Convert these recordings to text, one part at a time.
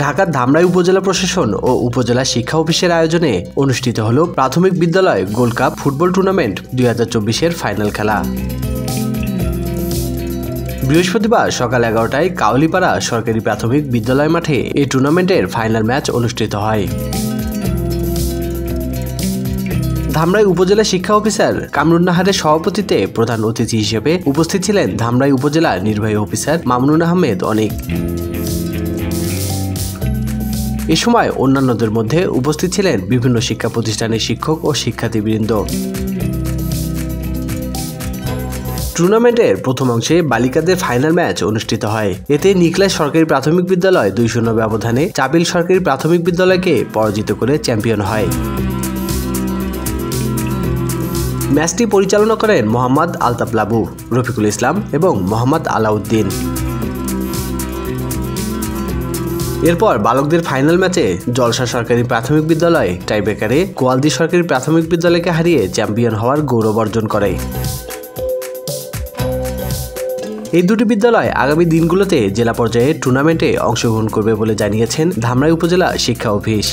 ঢাকার ধামরাই উপজেলা প্রশাসন ও উপজেলা শিক্ষা অফিসের আয়োজনে অনুষ্ঠিত হল প্রাথমিক বিদ্যালয় গোল্ড কাপ ফুটবল টুর্নামেন্ট 2024-এর ফাইনাল খেলা। বৃহস্পতিবার সকাল 11টায় কাউলিপাড়া সরকারি প্রাথমিক বিদ্যালয় মাঠে এই টুর্নামেন্টের ফাইনাল ম্যাচ অনুষ্ঠিত হয়। ধামরাই উপজেলা শিক্ষা অফিসার কামরুন নাহারের সভাপতিত্বে প্রধান অতিথি হিসেবে উপস্থিত ছিলেন ধামরাই উপজেলা নির্বাহী অফিসার মামুনুন আহমেদ অনিক। এ সময় অন্যান্যদের মধ্যে উপস্থিত ছিলেন বিভিন্ন শিক্ষা প্রতিষ্ঠানের শিক্ষক ও শিক্ষার্থীবৃন্দ। টুর্নামেন্টের প্রথম অংশে বালিকাদের ফাইনাল ম্যাচ অনুষ্ঠিত হয়। এতে নিকলাস সরকারি প্রাথমিক বিদ্যালয় 2-0 ব্যবধানে চাপিল সরকারি প্রাথমিক বিদ্যালয়কে পরাজিত করে চ্যাম্পিয়ন হয়। ম্যাচটি পরিচালনা করেন মোহাম্মদ আলতাফ লাবু, রফিকুল ইসলাম এবং মোহাম্মদ আলাউদ্দিন। এরপর বালকদের ফাইনাল ম্যাচে জলসা সরকারি প্রাথমিক বিদ্যালয় টাইব্রেকারে গোয়ালদি সরকারি প্রাথমিক বিদ্যালয়কে হারিয়ে চ্যাম্পিয়ন হওয়ার গৌরব অর্জন করে। এই দুটি বিদ্যালয় আগামী দিনগুলোতে জেলা পর্যায়ে টুর্নামেন্টে অংশগ্রহণ করবে বলে জানিয়েছেন ধামরাই উপজেলা শিক্ষা অফিস।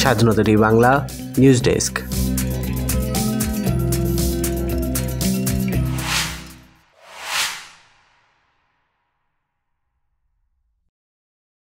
স্বাধীনতা টিভি বাংলা নিউজ ডেস্ক।